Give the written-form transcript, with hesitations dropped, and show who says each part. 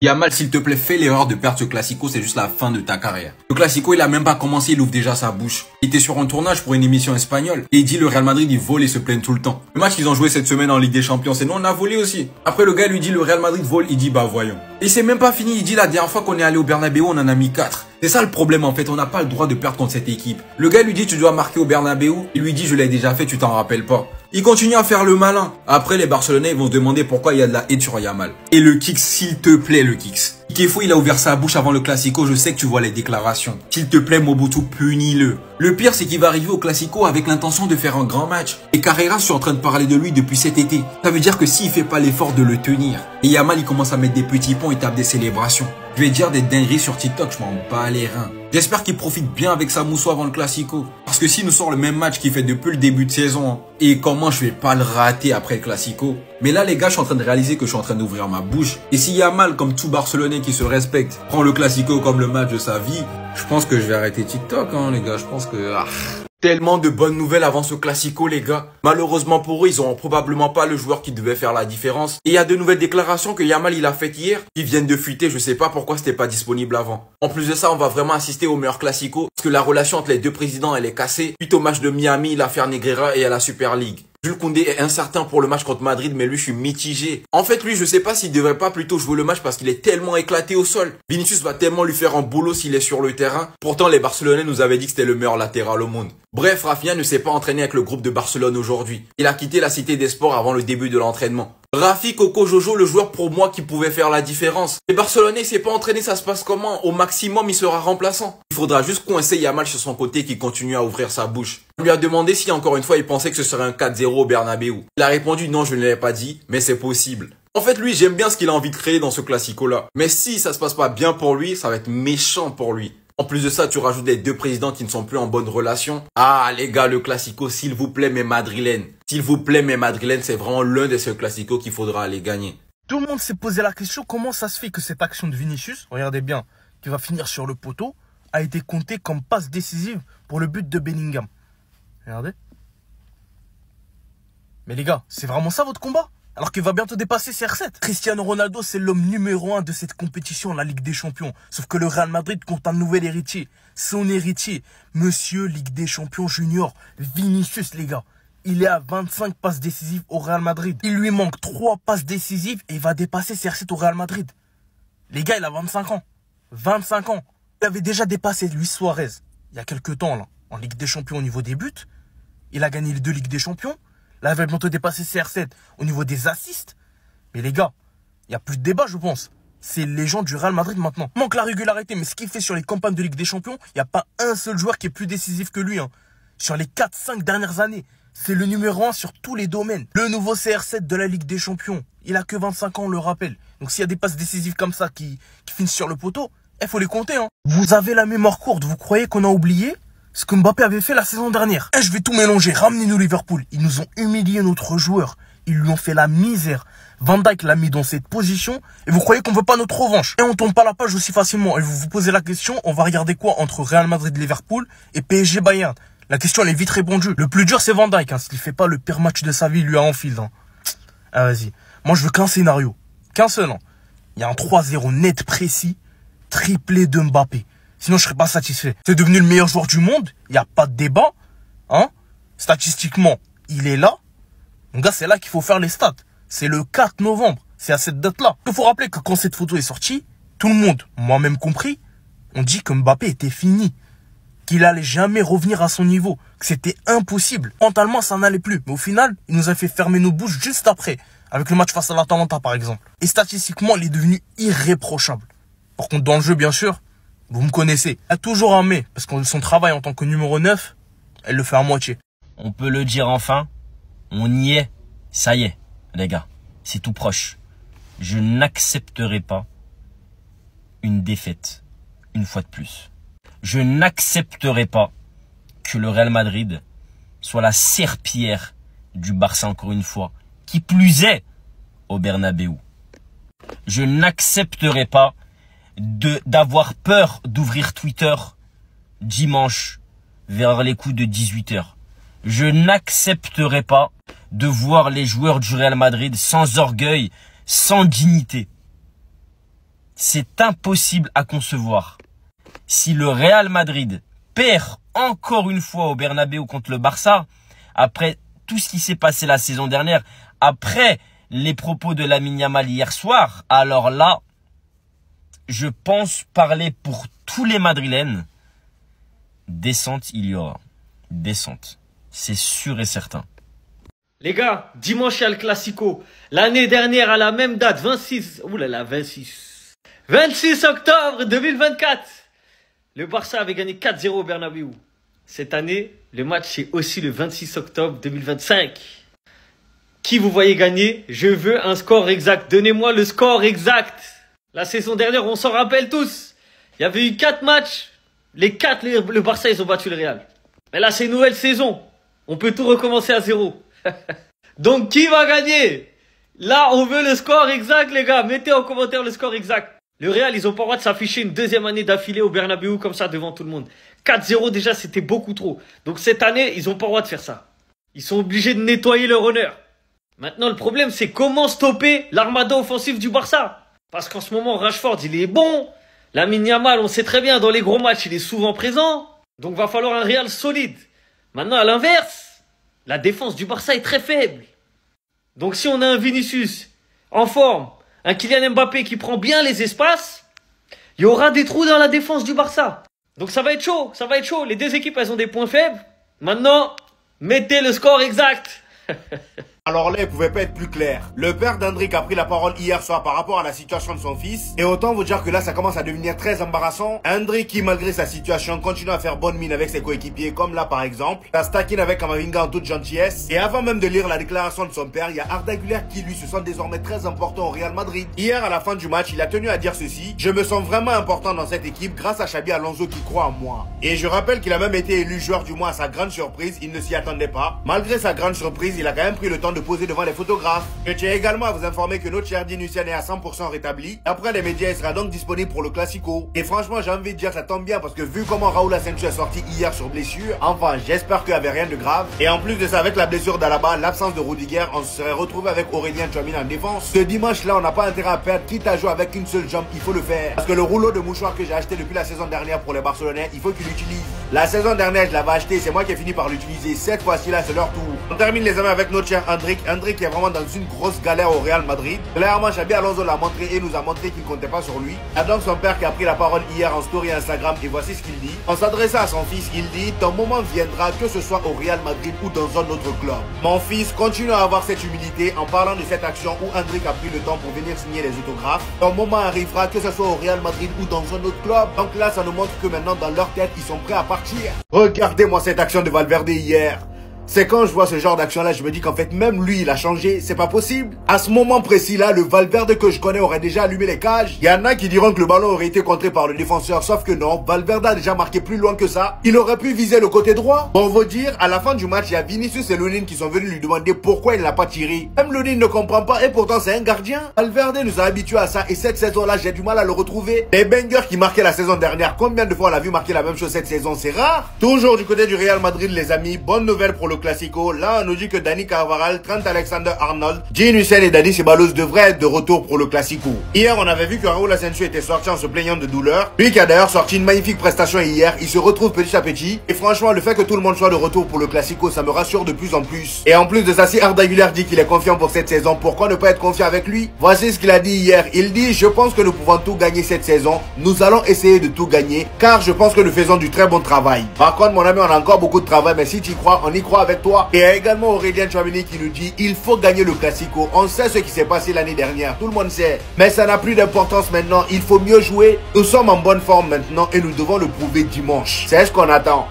Speaker 1: Yamal, s'il te plaît, fais l'erreur de perdre ce Classico, c'est juste la fin de ta carrière. Le Classico, il a même pas commencé, il ouvre déjà sa bouche. Il était sur un tournage pour une émission espagnole et il dit le Real Madrid, il vole et se plaigne tout le temps. Le match qu'ils ont joué cette semaine en Ligue des Champions, c'est nous, on a volé aussi. Après, le gars lui dit le Real Madrid vole, il dit bah voyons. Et c'est même pas fini, il dit la dernière fois qu'on est allé au Bernabéu, on en a mis 4. C'est ça le problème en fait, on n'a pas le droit de perdre contre cette équipe. Le gars lui dit tu dois marquer au Bernabéu, il lui dit je l'ai déjà fait, tu t'en rappelles pas. Il continue à faire le malin. Après, les Barcelonais vont se demander pourquoi il y a de la haine sur Yamal. Et le Kicks, s'il te plaît, le Kicks. Kefou, il a ouvert sa bouche avant le Classico, je sais que tu vois les déclarations. S'il te plaît, Mobutu, punis-le. Le pire, c'est qu'il va arriver au Classico avec l'intention de faire un grand match. Et Carreras, je suis en train de parler de lui depuis cet été. Ça veut dire que s'il fait pas l'effort de le tenir, et Yamal, il commence à mettre des petits ponts et tape des célébrations. Je vais dire des dingueries sur TikTok, je m'en bats les reins. J'espère qu'il profite bien avec sa mousseau avant le Classico. Parce que s'il nous sort le même match qu'il fait depuis le début de saison, et comment je vais pas le rater après le Classico. Mais là, les gars, je suis en train de réaliser que je suis en train d'ouvrir ma bouche. Et s'il y a mal, comme tout Barcelonais qui se respecte, prend le Classico comme le match de sa vie, je pense que je vais arrêter TikTok, les gars. Je pense que... Tellement de bonnes nouvelles avant ce Classico, les gars. Malheureusement pour eux, ils auront probablement pas le joueur qui devait faire la différence. Et il y a de nouvelles déclarations que Yamal il a faites hier, qui viennent de fuiter. Je sais pas pourquoi c'était pas disponible avant. En plus de ça, on va vraiment assister au meilleur Classico, parce que la relation entre les deux présidents, elle est cassée. Suite au match de Miami, l'affaire Negreira et à la Super League. Jules Koundé est incertain pour le match contre Madrid, mais lui, je suis mitigé. En fait, lui, je sais pas s'il devrait pas plutôt jouer le match parce qu'il est tellement éclaté au sol. Vinicius va tellement lui faire un boulot s'il est sur le terrain. Pourtant, les Barcelonais nous avaient dit que c'était le meilleur latéral au monde. Bref, Rafinha ne s'est pas entraîné avec le groupe de Barcelone aujourd'hui. Il a quitté la Cité des Sports avant le début de l'entraînement. Rafi, Coco, Jojo, le joueur pour moi qui pouvait faire la différence. Les Barcelonais s'est pas entraîné, ça se passe comment? Au maximum, il sera remplaçant. Il faudra juste coincer Yamal sur son côté qui continue à ouvrir sa bouche. On lui a demandé si encore une fois il pensait que ce serait un 4-0 au Bernabéu. Il a répondu non, je ne l'avais pas dit, mais c'est possible. En fait, lui, j'aime bien ce qu'il a envie de créer dans ce Classico-là. Mais si ça se passe pas bien pour lui, ça va être méchant pour lui. En plus de ça, tu rajoutes les deux présidents qui ne sont plus en bonne relation. Ah, les gars, le Classico, s'il vous plaît, mes madrilènes. S'il vous plaît, mes madrilènes, c'est vraiment l'un des seuls Classicos qu'il faudra aller gagner.
Speaker 2: Tout le monde s'est posé la question, comment ça se fait que cette action de Vinicius, regardez bien, qui va finir sur le poteau, a été comptée comme passe décisive pour le but de Bellingham. Regardez. Mais les gars, c'est vraiment ça votre combat? Alors qu'il va bientôt dépasser CR7. Cristiano Ronaldo, c'est l'homme numéro 1 de cette compétition, la Ligue des Champions. Sauf que le Real Madrid compte un nouvel héritier. Son héritier, Monsieur Ligue des Champions Junior, Vinicius, les gars. Il est à 25 passes décisives au Real Madrid. Il lui manque 3 passes décisives et il va dépasser CR7 au Real Madrid. Les gars, il a 25 ans. 25 ans. Il avait déjà dépassé Luis Suarez il y a quelques temps, là, en Ligue des Champions au niveau des buts. Il a gagné les 2 Ligues des Champions. Là, il va bientôt dépasser CR7 au niveau des assists. Mais les gars, il n'y a plus de débat, je pense. C'est légende du Real Madrid maintenant. Il manque la régularité, mais ce qu'il fait sur les campagnes de Ligue des Champions, il n'y a pas un seul joueur qui est plus décisif que lui. Sur les 4-5 dernières années, c'est le numéro 1 sur tous les domaines. Le nouveau CR7 de la Ligue des Champions. Il a que 25 ans, on le rappelle. Donc s'il y a des passes décisives comme ça qui finissent sur le poteau, il faut les compter. Vous avez la mémoire courte, vous croyez qu'on a oublié ce que Mbappé avait fait la saison dernière? Je vais tout mélanger, ramenez-nous Liverpool. Ils nous ont humilié notre joueur. Ils lui ont fait la misère. Van Dijk l'a mis dans cette position. Et vous croyez qu'on veut pas notre revanche? Et on tourne pas la page aussi facilement. Et vous vous posez la question, on va regarder quoi entre Real Madrid-Liverpool et PSG Bayern? La question elle est vite répondue. Le plus dur c'est Van Dijk. S'il fait pas le pire match de sa vie, lui à Anfield. Ah vas-y. Moi je veux qu'un scénario. Qu'un seul. Il y a un 3-0 net précis. Triplé de Mbappé. Sinon, je serais pas satisfait. C'est devenu le meilleur joueur du monde. Il n'y a pas de débat. Statistiquement, il est là. Donc, gars, c'est là qu'il faut faire les stats. C'est le 4 novembre. C'est à cette date-là. Il faut rappeler que quand cette photo est sortie, tout le monde, moi-même compris, on dit que Mbappé était fini. Qu'il allait jamais revenir à son niveau. Que c'était impossible. Mentalement, ça n'allait plus. Mais au final, il nous a fait fermer nos bouches juste après. Avec le match face à l'Atalanta, par exemple. Et statistiquement, il est devenu irréprochable. Par contre, dans le jeu, bien sûr, vous me connaissez. Elle a toujours un mais, parce que son travail en tant que numéro 9, elle le fait à moitié.
Speaker 3: On peut le dire enfin, on y est. Ça y est, les gars, c'est tout proche. Je n'accepterai pas une défaite, une fois de plus. Je n'accepterai pas que le Real Madrid soit la serpillière du Barça encore une fois. Qui plus est, au Bernabéu. Je n'accepterai pas d'avoir peur d'ouvrir Twitter dimanche vers les coups de 18 h. Je n'accepterai pas de voir les joueurs du Real Madrid sans orgueil, sans dignité. c'est impossible à concevoir. Si le Real Madrid perd encore une fois au Bernabéu contre le Barça, après tout ce qui s'est passé la saison dernière, après les propos de Lamine Yamal hier soir, alors là, je pense parler pour tous les Madrilènes, descente il y aura. Descente. C'est sûr et certain.
Speaker 4: Les gars, dimanche il y a le Classico. L'année dernière à la même date, 26 octobre 2024. Le Barça avait gagné 4-0 au Bernabéu. Cette année, le match c'est aussi le 26 octobre 2025. Qui vous voyez gagner? Je veux un score exact. Donnez-moi le score exact. La saison dernière, on s'en rappelle tous. Il y avait eu 4 matchs. Les 4, le Barça, ils ont battu le Real. Mais là, c'est une nouvelle saison. On peut tout recommencer à zéro. Donc, qui va gagner? Là, on veut le score exact, les gars. Mettez en commentaire le score exact. Le Real, ils ont pas le droit de s'afficher une deuxième année d'affilée au Bernabéu comme ça devant tout le monde. 4-0 déjà, c'était beaucoup trop. Donc cette année, ils ont pas le droit de faire ça. Ils sont obligés de nettoyer leur honneur. Maintenant, le problème, c'est comment stopper l'armada offensif du Barça. Parce qu'en ce moment, Rashford, il est bon. Lamine Yamal, on sait très bien, dans les gros matchs, il est souvent présent. Donc va falloir un Real solide. Maintenant, à l'inverse, la défense du Barça est très faible. Donc si on a un Vinicius en forme, un Kylian Mbappé qui prend bien les espaces, il y aura des trous dans la défense du Barça. Donc ça va être chaud, ça va être chaud. Les deux équipes, elles ont des points faibles. Maintenant, mettez le score exact.
Speaker 5: Alors là, il pouvait pas être plus clair. Le père d'Hendrick a pris la parole hier soir par rapport à la situation de son fils. Et autant vous dire que là, ça commence à devenir très embarrassant. Hendrick qui, malgré sa situation, continue à faire bonne mine avec ses coéquipiers, comme là par exemple. Ça stackine avec Kamavinga en toute gentillesse. Et avant même de lire la déclaration de son père, il y a Arda Güler qui lui se sent désormais très important au Real Madrid. Hier, à la fin du match, il a tenu à dire ceci: je me sens vraiment important dans cette équipe grâce à Xabi Alonso qui croit en moi. Et je rappelle qu'il a même été élu joueur du mois à sa grande surprise. Il ne s'y attendait pas. Malgré sa grande surprise, il a quand même pris le temps de poser devant les photographes. Je tiens également à vous informer que notre cher Dean Hucien est à 100% rétabli. Après les médias, il sera donc disponible pour le Classico. Et franchement, j'ai envie de dire, ça tombe bien parce que vu comment Raúl Asensio est sorti hier sur blessure, enfin, j'espère qu'il n'y avait rien de grave. Et en plus de ça, avec la blessure d'Alaba, l'absence de Rudiger, on se serait retrouvé avec Aurélien Tchouameni en défense. Ce dimanche-là, on n'a pas intérêt à perdre, quitte à jouer avec une seule jambe, il faut le faire. Parce que le rouleau de mouchoir que j'ai acheté depuis la saison dernière pour les Barcelonais, il faut qu'il l'utilise. La saison dernière, je l'avais acheté, c'est moi qui ai fini par l'utiliser. Cette fois-ci là, c'est leur tour. On termine les amis avec notre cher Hendrick. Hendrick est vraiment dans une grosse galère au Real Madrid. Clairement, Xabi Alonso l'a montré et nous a montré qu'il ne comptait pas sur lui. Il y a donc son père qui a pris la parole hier en story Instagram et voici ce qu'il dit. En s'adressant à son fils, il dit: ton moment viendra, que ce soit au Real Madrid ou dans un autre club. Mon fils, continue à avoir cette humilité en parlant de cette action où Hendrick a pris le temps pour venir signer les autographes. Ton moment arrivera, que ce soit au Real Madrid ou dans un autre club. Donc là, ça nous montre que maintenant, dans leur tête, ils sont prêts à partir. Regardez-moi cette action de Valverde hier. C'est quand je vois ce genre d'action là, je me dis qu'en fait même lui il a changé, c'est pas possible. À ce moment précis là, le Valverde que je connais aurait déjà allumé les cages. Il y en a qui diront que le ballon aurait été contré par le défenseur, sauf que non, Valverde a déjà marqué plus loin que ça. Il aurait pu viser le côté droit. Bon, on va dire, à la fin du match, il y a Vinicius et Lunin qui sont venus lui demander pourquoi il n'a pas tiré. Même Lunin ne comprend pas et pourtant c'est un gardien. Valverde nous a habitués à ça et cette saison là, j'ai du mal à le retrouver. Les bangers qui marquaient la saison dernière, combien de fois on l'a vu marquer la même chose cette saison, c'est rare. Toujours du côté du Real Madrid les amis, bonne nouvelle pour le Classico. Là, on nous dit que Dani Carvajal, Trent Alexander-Arnold, Dean Hucien et Dani Ceballos devraient être de retour pour le Classico. Hier, on avait vu que Raúl Asensio était sorti en se plaignant de douleur. Lui qui a d'ailleurs sorti une magnifique prestation hier, il se retrouve petit à petit. Et franchement, le fait que tout le monde soit de retour pour le Classico, ça me rassure de plus en plus. Et en plus de ça, si Arda Güler dit qu'il est confiant pour cette saison, pourquoi ne pas être confiant avec lui? Voici ce qu'il a dit hier. Il dit: je pense que nous pouvons tout gagner cette saison. Nous allons essayer de tout gagner, car je pense que nous faisons du très bon travail. Par contre, mon ami, on a encore beaucoup de travail, mais si tu y crois, on y croit avec toi. Et il y a également Aurélien Tchouameni qui nous dit: il faut gagner le Classico. On sait ce qui s'est passé l'année dernière, tout le monde sait. Mais ça n'a plus d'importance maintenant, il faut mieux jouer. Nous sommes en bonne forme maintenant et nous devons le prouver dimanche. C'est ce qu'on attend.